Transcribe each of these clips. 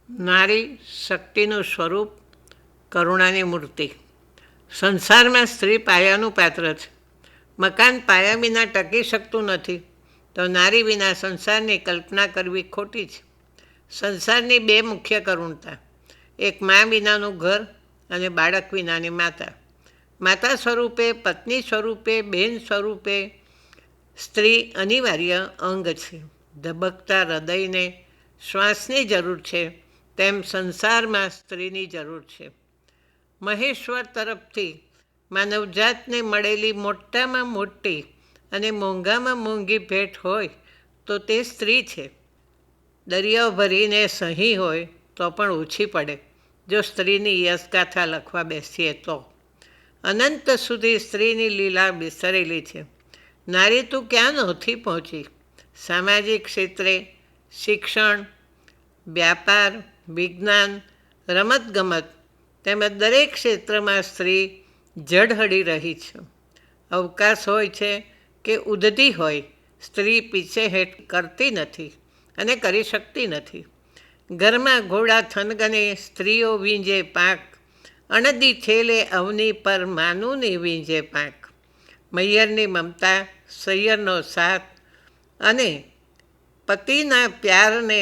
નારી શક્તિનું સ્વરૂપ, કરુણાની મૂર્તિ. સંસારમાં સ્ત્રી પાયાનું પાત્ર છે. મકાન પાયા વિના ટકી શકતું નથી, તો નારી વિના સંસારની કલ્પના કરવી ખોટી છે. સંસારની બે મુખ્ય કરુણતા: એક મા વિનાનું ઘર અને બાળક વિનાની માતા. માતા સ્વરૂપે, પત્ની સ્વરૂપે, બહેન સ્વરૂપે સ્ત્રી અનિવાર્ય અંગ છે. ધબકતા હૃદયને શ્વાસની જરૂર છે, તેમ સંસારમાં સ્ત્રીની જરૂર છે. મહેશ્વર તરફથી માનવજાતને મળેલી મોટામાં મોટી અને મોંઘામાં મોંઘી ભેટ હોય તો તે સ્ત્રી છે. દરિયો ભરીને સહી હોય તો પણ ઓછી પડે જો સ્ત્રીની યશગાથા લખવા બેસીએ તો. અનંત સુધી સ્ત્રીની લીલા વિસ્તરેલી છે. નારી તું ક્યાં નહોતી પહોંચી? સામાજિક ક્ષેત્રે, શિક્ષણ, વ્યાપાર, વિજ્ઞાન, રમતગમત તેમજ દરેક ક્ષેત્રમાં સ્ત્રી ઝળહળી રહી છે. અવકાશ હોય છે કે ઉદ્ધતિ હોય, સ્ત્રી પીછેહેઠ કરતી નથી અને કરી શકતી નથી. ઘરમાં ઘોડા થનગને સ્ત્રીઓ વીંજે પાંખ, અણદી છેલે અવની પર માનું ને વીંજે પાંખ. મૈયરની મમતા, સૈયરનો સાથ અને પતિના પ્યારને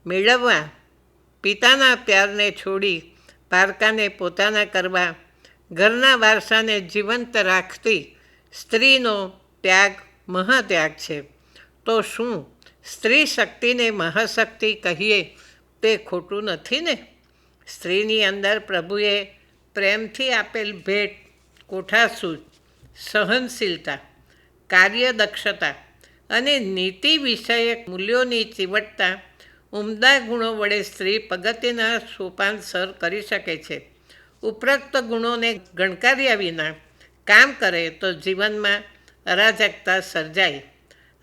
મેળવવા, પિતાના પ્યારને છોડી પારકાને પોતાના કરવા, ઘરના વારસાને જીવંત રાખતી સ્ત્રીનો ત્યાગ મહાત્યાગ છે. તો શું સ્ત્રી શક્તિને મહાશક્તિ કહીએ તે ખોટું નથી ને? સ્ત્રીની અંદર પ્રભુએ પ્રેમથી આપેલ ભેટ કોઠાસૂઝ, સહનશીલતા, કાર્યદક્ષતા અને નીતિ વિષયક મૂલ્યોની ચીવટતા ઉમદા ગુણો વડે સ્ત્રી પ્રગતિના સોપાન સર કરી શકે છે. ઉપરોક્ત ગુણોને ગણકાર્યા વિના કામ કરે તો જીવનમાં અરાજકતા સર્જાય.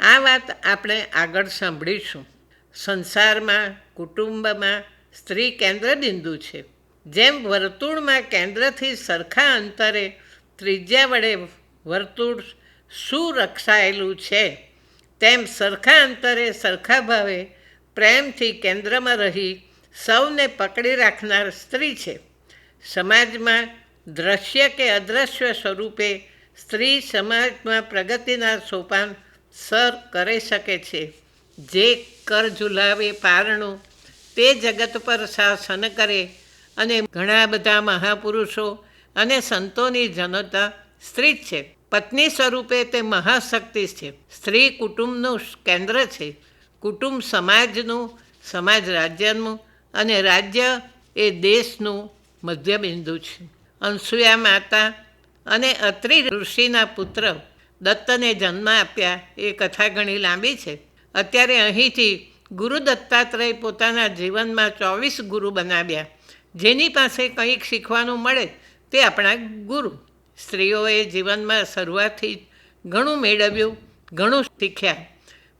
આ વાત આપણે આગળ સાંભળીશું. સંસારમાં, કુટુંબમાં સ્ત્રી કેન્દ્ર બિંદુ છે. જેમ વર્તુળમાં કેન્દ્રથી સરખા અંતરે ત્રિજ્યા વડે વર્તુળ સુરક્ષાયેલું છે, તેમ સરખા અંતરે સરખા ભાવે પ્રેમથી કેન્દ્રમાં રહી સૌને પકડી રાખનાર સ્ત્રી છે. સમાજમાં દ્રશ્ય કે અદ્રશ્ય સ્વરૂપે સ્ત્રી સમાજમાં પ્રગતિના સોપાન સર કરી શકે છે. જે કર ઝુલાવે પારણું તે જગત પર શાસન કરે, અને ઘણા બધા મહાપુરુષો અને સંતોની જનતા સ્ત્રી જ છે. પત્ની સ્વરૂપે તે મહાશક્તિ છે. સ્ત્રી કુટુંબનું કેન્દ્ર છે. કુટુંબ સમાજનું, સમાજ રાજ્યનું અને રાજ્ય એ દેશનું મધ્યબિંદુ છે. અનસૂયા માતા અને અત્રિ ઋષિના પુત્ર દત્તને જન્મ આપ્યા એ કથા ઘણી લાંબી છે. અત્યારે અહીંથી ગુરુ દત્તાત્રેય પોતાના જીવનમાં 24 ગુરુ બનાવ્યા. જેની પાસે કંઈક શીખવાનું મળે તે આપણા ગુરુ. સ્ત્રીઓએ જીવનમાં શરૂઆતથી ઘણું મેળવ્યું, ઘણું શીખ્યા.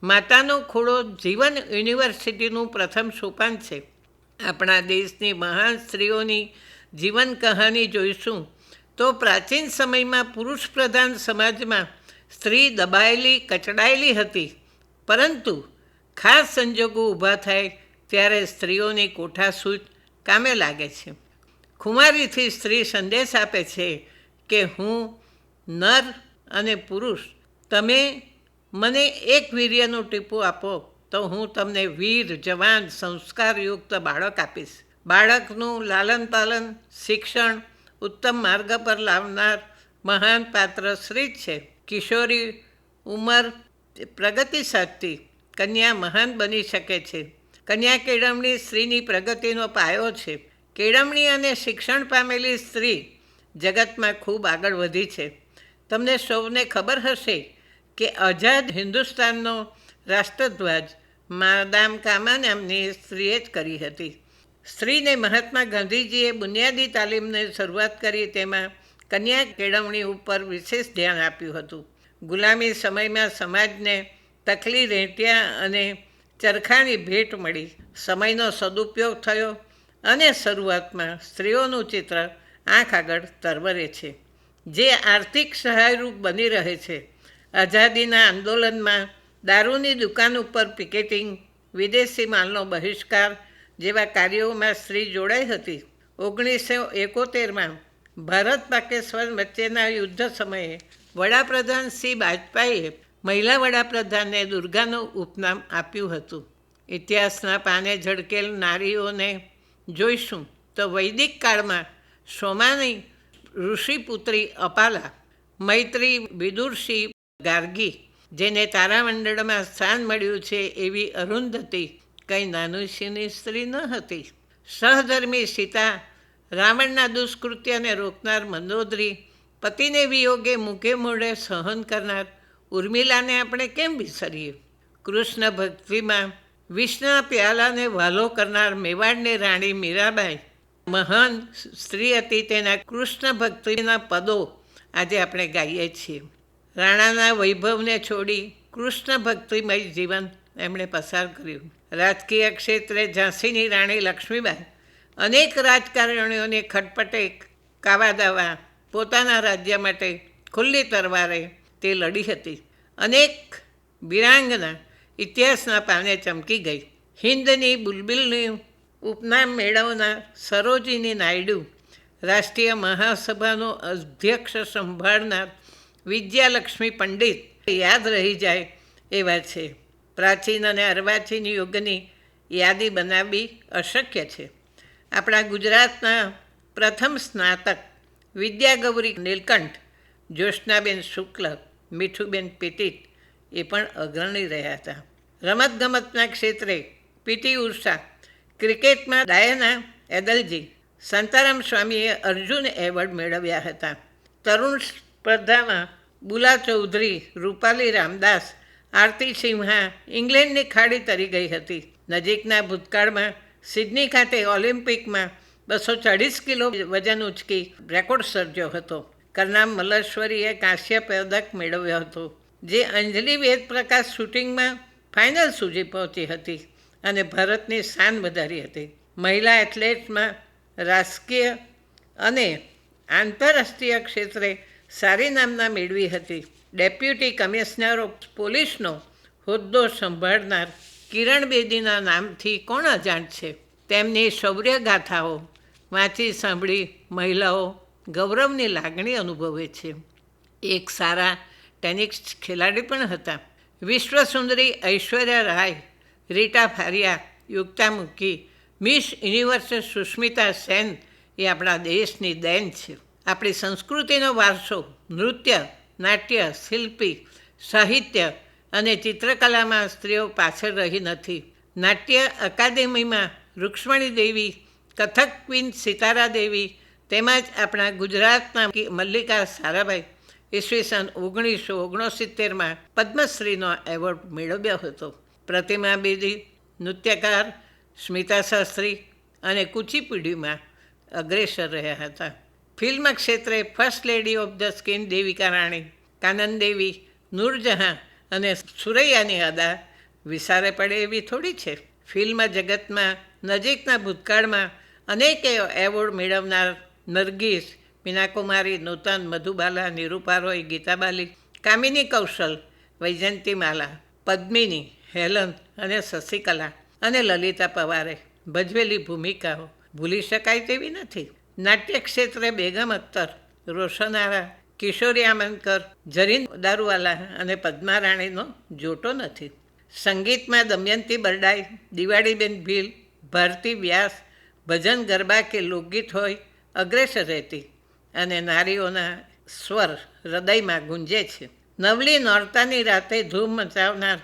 માતાનો ખોળો જીવન યુનિવર્સિટીનું પ્રથમ સોપાન છે. આપણા દેશની મહાન સ્ત્રીઓની જીવન કહાની જોઈશું તો પ્રાચીન સમયમાં પુરુષ પ્રધાન સમાજમાં સ્ત્રી દબાયેલી, કચડાયેલી હતી. પરંતુ ખાસ સંજોગો ઊભા થાય ત્યારે સ્ત્રીઓની કોઠાસૂઝ કામે લાગે છે. ખુમારીથી સ્ત્રી સંદેશ આપે છે કે હું નર અને પુરુષ, તમે મને એક વીર્યનું ટીપું આપો તો હું તમને વીર, જવાન, સંસ્કારયુક્ત બાળક આપીશ. બાળકનું લાલન પાલન, શિક્ષણ ઉત્તમ માર્ગ પર લાવનાર મહાન પાત્ર સ્ત્રી જ છે. કિશોરી ઉંમર પ્રગતિ સાધતી કન્યા મહાન બની શકે છે. કન્યા કેળવણી સ્ત્રીની પ્રગતિનો પાયો છે. કેળવણી અને શિક્ષણ પામેલી સ્ત્રી જગતમાં ખૂબ આગળ વધી છે. તમને સૌને ખબર હશે કે આઝાદ હિન્દુસ્તાનનો રાષ્ટ્રધ્વજ માદામ કામા નામની સ્ત્રીએ જ કરી હતી. સ્ત્રીને મહાત્મા ગાંધીજીએ બુનિયાદી તાલીમને શરૂઆત કરી, તેમાં કન્યા કેળવણી ઉપર વિશેષ ધ્યાન આપ્યું હતું. ગુલામી સમયમાં સમાજને તકલી રેંટિયા અને ચરખાની ભેટ મળી. સમયનો સદુપયોગ થયો અને શરૂઆતમાં સ્ત્રીઓનું ચિત્ર આંખ આગળ તરવરે છે, જે આર્થિક સહાયરૂપ બની રહે છે. આઝાદીના આંદોલનમાં દારૂની દુકાન ઉપર પિકેટિંગ, વિદેશી માલનો બહિષ્કાર, જેવા કાર્યોમાં સ્ત્રી જોડાઈ હતી. 1971માં ભારત પાકિસ્તાન વચ્ચેના યુદ્ધ સમયે વડાપ્રધાન શ્રી વાજપેયીએ મહિલા વડાપ્રધાનને દુર્ગાનું ઉપનામ આપ્યું હતું. ઇતિહાસના પાને ઝળકેલ નારીઓને જોઈશું તો વૈદિક કાળમાં સોમાની ઋષિપુત્રી અપાલા, મૈત્રી વિદુષી ગાર્ગી, જેને તારામંડળમાં સ્થાન મળ્યું છે એવી અરુંધતી કંઈ નાનુશીની સ્ત્રી ન હતી. સહધર્મી સીતા, રાવણના દુષ્કૃત્યને રોકનાર મંદોદરી, પતિને વિયોગે મૂકે મોઢે સહન કરનાર ઉર્મિલાને આપણે કેમ વિસરીએ? કૃષ્ણ ભક્તિમાં વિષના પ્યાલાને વહાલો કરનાર મેવાડની રાણી મીરાબાઈ મહાન સ્ત્રી હતી. તેના કૃષ્ણ ભક્તિના પદો આજે આપણે ગાઈએ છીએ. રાણાના વૈભવને છોડી કૃષ્ણ ભક્તિમય જીવન એમણે પસાર કર્યું. રાજકીય ક્ષેત્રે ઝાંસીની રાણી લક્ષ્મીબાઈ અનેક રાજકારણીઓને ખટપટે કાવા દાવા પોતાના રાજ્ય માટે ખુલ્લી તરવારે તે લડી હતી. અનેક વીરાંગના ઇતિહાસના પાને ચમકી ગઈ. હિન્દની બુલબુલનું ઉપનામ મેળવનાર સરોજિની નાયડુ, રાષ્ટ્રીય મહાસભાનો અધ્યક્ષ સંભાળનાર વિજયાલક્ષ્મી પંડિત યાદ રહી જાય એવા છે. પ્રાચીન અને અર્વાચીન યુગની યાદી બનાવવી અશક્ય છે. આપણા ગુજરાતના પ્રથમ સ્નાતક વિદ્યાગૌરી નીલકંઠ, જ્યોત્સનાબેન શુક્લ, મીઠુબેન પીટીટ એ પણ અગ્રણી રહ્યા હતા. રમતગમતના ક્ષેત્રે પીટી ઉષા, ક્રિકેટમાં ડાયના એદલજી, શાંતારામ સ્વામીએ અર્જુન એવોર્ડ મેળવ્યા હતા. તરુણ સ્પર્ધામાં બુલા ચૌધરી, રૂપાલી રામદાસ, આરતી સિંહા ઇંગ્લેન્ડની ખાડી તરી ગઈ હતી. નજીકના ભૂતકાળમાં સિડની ખાતે ઓલિમ્પિકમાં 240 કિલો વજન ઉંચકી રેકોર્ડ સર્જ્યો હતો. કરનામ મલ્લેશ્વરીએ કાંસ્ય પદક મેળવ્યો હતો, જે અંજલિ વેદપ્રકાશ શૂટિંગમાં ફાઇનલ સુધી પહોંચી હતી અને ભારતની શાન વધારી હતી. મહિલા એથ્લેટમાં રાષ્ટ્રીય અને આંતરરાષ્ટ્રીય ક્ષેત્રે સારી નામના મેળવી હતી. ડેપ્યુટી કમિશનર ઓફ પોલીસનો હોદ્દો સંભાળનાર કિરણ બેદીના નામથી કોણ અજાણ છે? તેમની શૌર્ય ગાથાઓ વાંચી સાંભળી મહિલાઓ ગૌરવની લાગણી અનુભવે છે. એક સારા ટેનિસ ખેલાડી પણ હતા. વિશ્વ સુંદરી ઐશ્વર્યા રાય, રીટા ફારિયા, યુક્તા મુખી, મિસ યુનિવર્સ સુષ્મિતા સેન એ આપણા દેશની દેન છે. આપણી સંસ્કૃતિનો વારસો નૃત્ય, નાટ્ય, શિલ્પી, સાહિત્ય અને ચિત્રકલામાં સ્ત્રીઓ પાછળ રહી નથી. નાટ્ય અકાદમીમાં રૂક્ષ્મણી દેવી, કથક ક્વીન સિતારા દેવી તેમજ આપણા ગુજરાતના મલ્લિકા સારાભાઈ ઈસવીસન 1969માં પદ્મશ્રીનો એવોર્ડ મેળવ્યો હતો. પ્રતિમા બેદી નૃત્યકાર, સ્મિતા શાસ્ત્રી અને કુચીપુડીમાં અગ્રેસર રહ્યા હતા. ફિલ્મ ક્ષેત્રે first lady of the screen Devika Rani, Kanan Devi, Noorjahan અને સુરૈયાની અદા વિસારે પડે એવી થોડી છે. ફિલ્મ જગતમાં નજીકના ભૂતકાળમાં અનેક એવોર્ડ મેળવનાર નરગીસ, મીનાકુમારી, નૂતન, મધુબાલા, નિરૂપા રોય, ગીતાબાલી, કામિની કૌશલ, વૈજયંતીમાલા, પદ્મિની, હેલન અને શશિકલા અને લલિતા પવારે ભજવેલી ભૂમિકાઓ ભૂલી શકાય તેવી નથી. નાટ્ય ક્ષેત્રે બેગમ અખ્તર, રોશન આરા, કિશોરી આમનકર, જરીન દારૂવાલા અને પદ્મા રાણીનો જોટો નથી. સંગીતમાં દમયંતી બરડાઈ, દિવાળીબેન ભીલ, ભારતી વ્યાસ ભજન, ગરબા કે લોકગીત હોય અગ્રેસર રહેતી અને નારીઓના સ્વર હૃદયમાં ગુંજે છે. નવલી નોરતાની રાતે ધૂમ મચાવનાર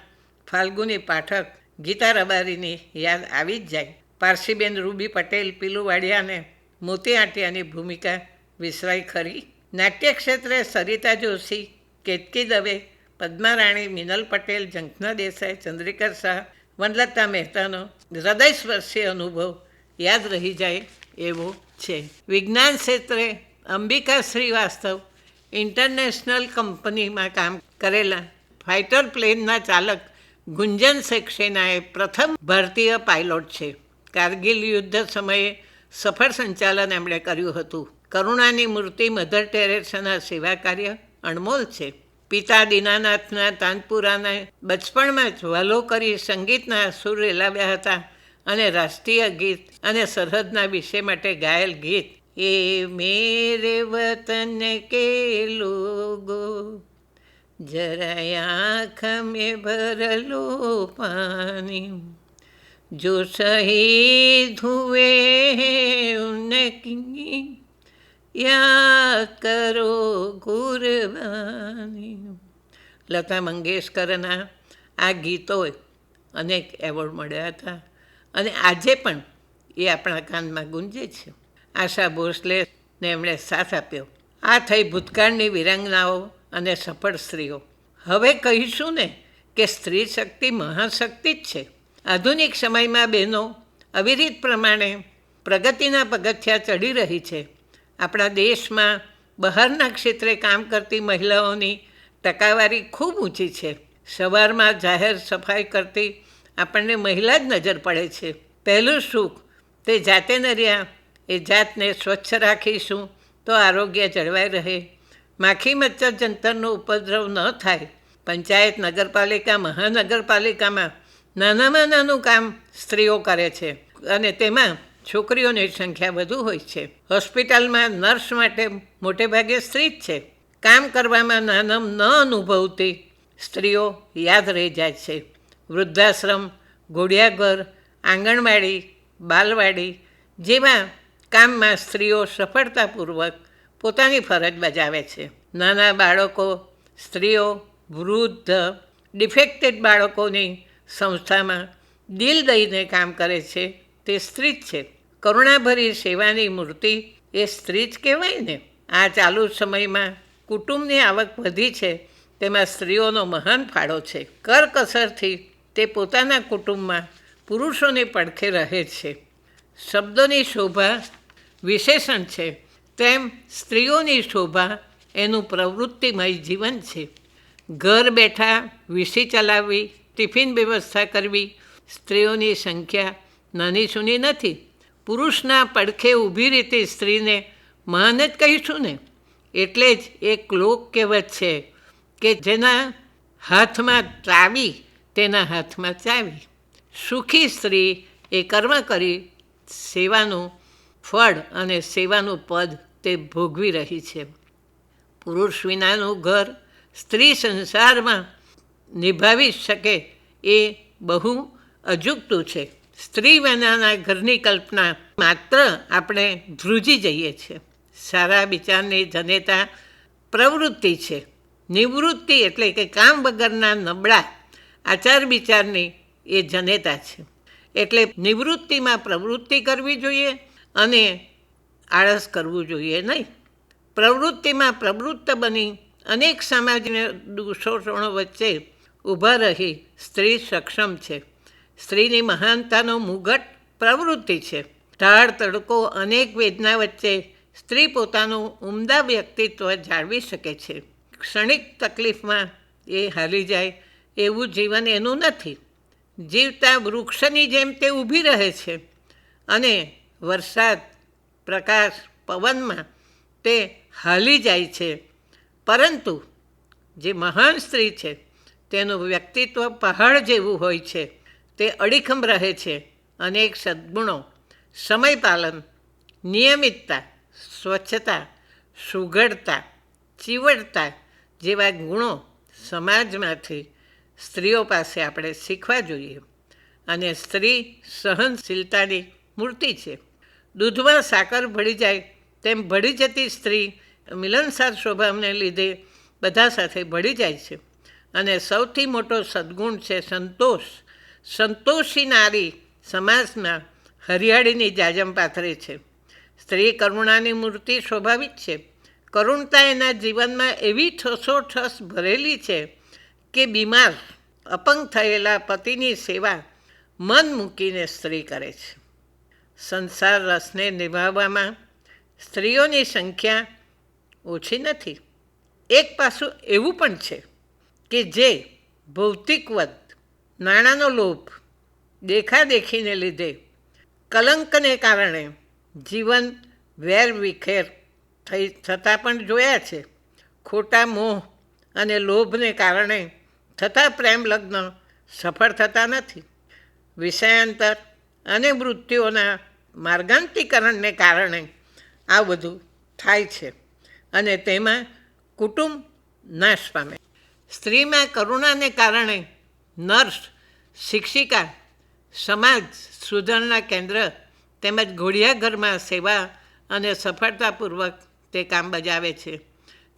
ફાલ્ગુની પાઠક, ગીતા રબારીની યાદ આવી જ જાય. પારસીબેન રૂબી પટેલ, પીલુ વાડિયાને મોતી આંટિયાની ભૂમિકા વિસરાઈ ખરી? નાટ્ય ક્ષેત્રે સરિતા જોશી, કેતકી દવે, પદ્મા રાણી, મિનલ પટેલ, ઝંખના દેસાઈ, ચંદ્રિકર શાહ, વનલતા મહેતાનો હૃદયસ્પર્શી અનુભવ યાદ રહી જાય એવો છે. વિજ્ઞાન ક્ષેત્રે અંબિકા શ્રીવાસ્તવ ઇન્ટરનેશનલ કંપનીમાં કામ કરેલા ફાઇટર પ્લેનના ચાલક ગુંજન સેક્સેનાએ પ્રથમ ભારતીય પાયલોટ છે. કારગિલ યુદ્ધ સમયે સફળ સંચાલન એમણે કર્યું હતું. કરુણાની મૂર્તિ મધર ટેરેસાના સેવા કાર્ય અણમોલ છે. પિતા દીનાનાથના તાનપુરાને બચપણમાં જ વહાલો કરી સંગીતના સુર રેલાવ્યા હતા અને રાષ્ટ્રીય ગીત અને સરહદના વિષય માટે ગાયેલ ગીત એ મેરે વતન કે લોગો જરા આંખ મેં ભર લો પાની જો શહીદ હુએ ઉનકી યાદ કરો કુરબાની. લતા મંગેશકરના આ ગીતોએ અનેક એવોર્ડ મળ્યા હતા અને આજે પણ એ આપણા કાનમાં ગુંજે છે. આશા ભોસલેને એમણે સાથ આપ્યો. આ થઈ ભૂતકાળની વિરાંગનાઓ અને સફળ સ્ત્રીઓ. હવે કહીશું ને કે સ્ત્રી શક્તિ મહાશક્તિ જ છે. આધુનિક સમયમાં બહેનો અવિરત પ્રમાણે પ્રગતિના પગથિયાં ચડી રહી છે. આપણા દેશમાં બહારના ક્ષેત્રે કામ કરતી મહિલાઓની ટકાવારી ખૂબ ઊંચી છે. સવારમાં જાહેર સફાઈ કરતી આપણને મહિલા જ નજર પડે છે. પહેલું સુખ તે જાતે ન રહ્યા, એ જાતને સ્વચ્છ રાખીશું તો આરોગ્ય જળવાઈ રહે. માખી મચ્છર જંતરનો ઉપદ્રવ ન થાય. પંચાયત, નગરપાલિકા, મહાનગરપાલિકામાં નાનામાં નાનું કામ સ્ત્રીઓ કરે છે અને તેમાં છોકરીઓની સંખ્યા વધુ હોય છે. હોસ્પિટલમાં નર્સ માટે મોટે ભાગે સ્ત્રી જ છે. કામ કરવામાં નાનમ ન અનુભવતી સ્ત્રીઓ યાદ રહી જાય છે. વૃદ્ધાશ્રમ, ઘોડિયાઘર, આંગણવાડી, બાલવાડી જેવા કામમાં સ્ત્રીઓ સફળતાપૂર્વક પોતાની ફરજ બજાવે છે. નાના બાળકો, સ્ત્રીઓ, વૃદ્ધ, ડિફેક્ટેડ બાળકોની સંસ્થામાં દિલ દઈને કામ કરે છે તે સ્ત્રી જ છે. કરુણાભરી સેવાની મૂર્તિ એ સ્ત્રી જ કહેવાય ને. આ ચાલુ સમયમાં કુટુંબની આવક વધી છે તેમાં સ્ત્રીઓનો મહાન ફાળો છે. કરકસરથી તે પોતાના કુટુંબમાં પુરુષોની પડખે રહે છે. શબ્દોની શોભા વિશેષણ છે તેમ સ્ત્રીઓની શોભા એનું પ્રવૃત્તિમય જીવન છે. ઘર બેઠા વીસી ચલાવવી, ટિફિન વ્યવસ્થા કરવી, સ્ત્રીઓની સંખ્યા નાની સૂની નથી. પુરુષના પડખે ઊભી રહેતી સ્ત્રીને મહાન જ કહીશું ને. એટલે જ એક લોક કહેવત છે કે જેના હાથમાં ચાવી તેના હાથમાં ચાવી. સુખી સ્ત્રી એ કર્મ કરી સેવાનું ફળ અને સેવાનું પદ તે ભોગવી રહી છે. પુરુષ વિનાનું ઘર સ્ત્રી સંસારમાં નિભાવી શકે એ બહુ અજુગતું છે. સ્ત્રી વિનાના ઘરની કલ્પના માત્ર આપણે ધ્રુજી જઈએ છીએ. સારા વિચારની જનેતા પ્રવૃત્તિ છે. નિવૃત્તિ એટલે કે કામ વગરના નબળા આચાર વિચારની એ જનેતા છે. એટલે નિવૃત્તિમાં પ્રવૃત્તિ કરવી જોઈએ અને આળસ કરવું જોઈએ નહીં. પ્રવૃત્તિમાં પ્રવૃત્ત બની અનેક સામાજિક દૂષણો વચ્ચે ઊભા રહી સ્ત્રી સક્ષમ છે. સ્ત્રીની મહાનતાનો મુગટ પ્રવૃત્તિ છે. ઢાળ તડકો અનેક વેદના વચ્ચે સ્ત્રી પોતાનું ઉમદા વ્યક્તિત્વ જાળવી શકે છે. ક્ષણિક તકલીફમાં એ હાલી જાય એવું જીવન એનું નથી. જીવતા વૃક્ષની જેમ તે ઊભી રહે છે અને વરસાદ, પ્રકાશ, પવનમાં તે હાલી જાય છે. પરંતુ જે મહાન સ્ત્રી છે તેનું વ્યક્તિત્વ પહાડ જેવું હોય છે. તે અડીખમ રહે છે. અનેક સદ્ગુણો, સમયપાલન, નિયમિતતા, સ્વચ્છતા, સુઘડતા, ચીવડતા જેવા ગુણો સમાજમાંથી સ્ત્રીઓ પાસે આપણે શીખવા જોઈએ. અને સ્ત્રી સહનશીલતાની મૂર્તિ છે. દૂધમાં સાકર ભળી જાય તેમ ભળી જતી સ્ત્રી મિલનસાર સ્વભાવને લીધે બધા સાથે ભળી જાય છે. અને સૌથી મોટો સદ્ગુણ છે સંતોષ. સંતોષી નારી સમાજમાં હરિયાળીની જાજમ પાથરે છે. સ્ત્રી કરુણાની મૂર્તિ સ્વાભાવિક છે. કરુણતા એના જીવનમાં એવી ઠસોઠસ ભરેલી છે કે બીમાર, અપંગ થયેલા પતિની સેવા મન મૂકીને સ્ત્રી કરે છે. સંસાર રસને નિભાવવામાં સ્ત્રીઓની સંખ્યા ઓછી નથી. એક પાસું એવું પણ છે કે જે ભૌતિકવદ, નાણાંનો લોભ, દેખાદેખીને લીધે, કલંકને કારણે જીવન વેરવિખેર થતાં પણ જોયા છે. ખોટા મોહ અને લોભને કારણે થતા પ્રેમ લગ્ન સફળ થતા નથી. વિષયાંતર અને વૃત્તિઓના માર્ગાંતિકરણને કારણે આ બધું થાય છે અને તેમાં કુટુંબ નાશ પામે. સ્ત્રીમાં કરુણાને કારણે નર્સ, શિક્ષિકા, સમાજ સુધારણા કેન્દ્ર તેમજ ઘોડિયાઘરમાં સેવા અને સફળતાપૂર્વક તે કામ બજાવે છે.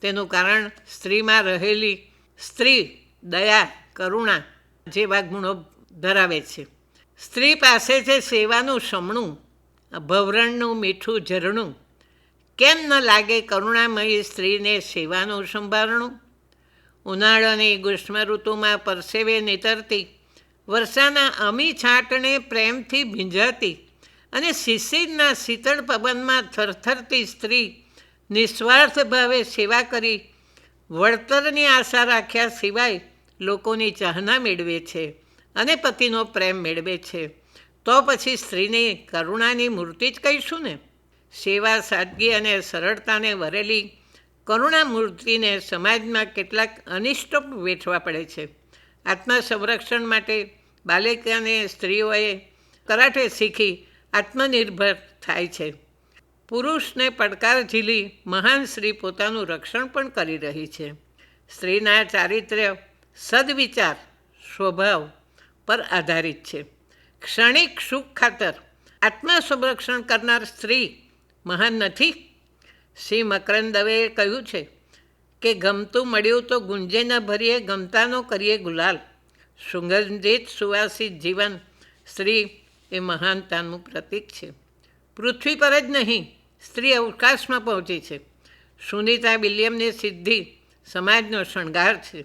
તેનું કારણ સ્ત્રીમાં રહેલી સ્ત્રી દયા, કરુણા જેવા ગુણો ધરાવે છે. સ્ત્રી પાસે છે સેવાનું સમણું, ભવરણનું મીઠું ઝરણું. કેમ ન લાગે કરુણામયી સ્ત્રીને સેવાનું સંભારણું? ઉનાળાની ગ્રીષ્મ ઋતુમાં પરસેવે નીતરતી, વર્ષાના અમી છાંટને પ્રેમથી ભીંજાતી અને શિશિરના શીતળ પવનમાં થરથરતી સ્ત્રી નિસ્વાર્થ ભાવે સેવા કરી વળતરની આશા રાખ્યા સિવાય લોકોની ચાહના મેળવે છે અને પતિનો પ્રેમ મેળવે છે. તો પછી સ્ત્રીને કરુણાની મૂર્તિ જ કહીશું ને. સેવા, સાદગી અને સરળતાને વરેલી કરુણામૂર્તિને સમાજમાં કેટલાક અનિષ્ટો વેઠવા પડે છે. આત્મસંરક્ષણ માટે બાલિકાને સ્ત્રીઓએ કરાટે શીખી આત્મનિર્ભર થાય છે. પુરુષને પડકાર ઝીલી મહાન સ્ત્રી પોતાનું રક્ષણ પણ કરી રહી છે. સ્ત્રીના ચારિત્ર્ય, સદવિચાર, સ્વભાવ પર આધારિત છે. ક્ષણિક સુખ ખાતર આત્મસંરક્ષણ કરનાર સ્ત્રી મહાન નથી? શ્રી મકરંદ દવેએ કહ્યું છે કે ગમતું મળ્યું તો ગુંજે ન ભરીએ, ગમતાનો કરીએ ગુલાલ. સુગંધિત સુવાસિત જીવન સ્ત્રી એ મહાનતાનું પ્રતીક છે. પૃથ્વી પર જ નહીં, સ્ત્રી અવકાશમાં પહોંચી છે. સુનીતા વિલિયમની સિદ્ધિ સમાજનો શણગાર છે.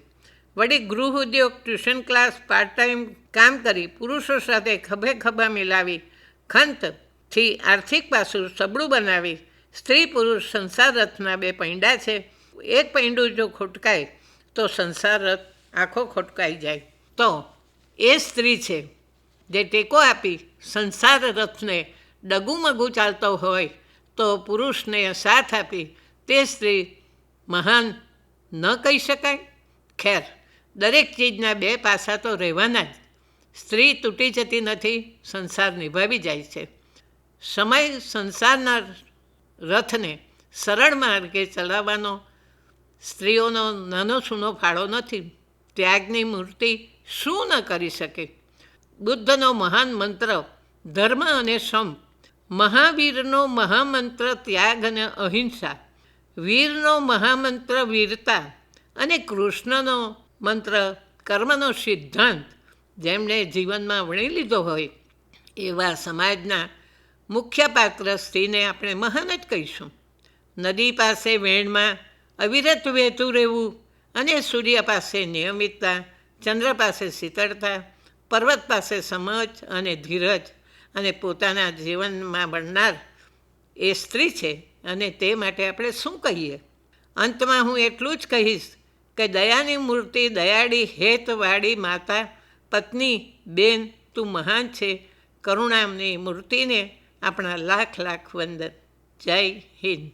વળી ગૃહ ઉદ્યોગ, ટ્યુશન ક્લાસ, પાર્ટ ટાઈમ કામ કરી પુરુષો સાથે ખભે ખભા મિલાવી ખંતથી આર્થિક પાસું સબળું બનાવી સ્ત્રી પુરુષ સંસાર રથના બે પૈંડા છે. એક પૈંડું જો ખોટકાય તો સંસાર રથ આખો ખોટકાઈ જાય. તો એ સ્ત્રી છે જે ટેકો આપી સંસાર રથને ડગુમગું ચાલતો હોય તો પુરુષને સાથ આપી તે સ્ત્રી મહાન ન કહી શકાય? ખેર, દરેક ચીજના બે પાસા તો રહેવાના જ. સ્ત્રી તૂટી જતી નથી, સંસાર નિભાવી જાય છે. સમય સંસારના રથને સરળ માર્ગે ચલાવવાનો સ્ત્રીઓનો નાનો સૂનો ફાળો નથી. ત્યાગની મૂર્તિ શું ન કરી શકે? બુદ્ધનો મહાન મંત્ર ધર્મ અને સમ, મહાવીરનો મહામંત્ર ત્યાગ અને અહિંસા, વીરનો મહામંત્ર વીરતા અને કૃષ્ણનો મંત્ર કર્મનો સિદ્ધાંત જેમણે જીવનમાં વણી લીધો હોય એવા સમાજના મુખ્ય પાત્ર સ્ત્રીને આપણે મહાન જ કહીશું. નદી પાસે વેણમાં અવિરત વહેતું રહેવું અને સૂર્ય પાસે નિયમિતતા, ચંદ્ર પાસે શીતળતા, પર્વત પાસે સમજ અને ધીરજ અને પોતાના જીવનમાં બનનાર એ સ્ત્રી છે. અને તે માટે આપણે શું કહીએ? અંતમાં હું એટલું જ કહીશ કે દયાની મૂર્તિ, દયાળી, હેતવાળી માતા, પત્ની, બેન, તું મહાન છે. કરુણાની મૂર્તિને આપણા લાખ લાખ વંદન. જય હિન્દ.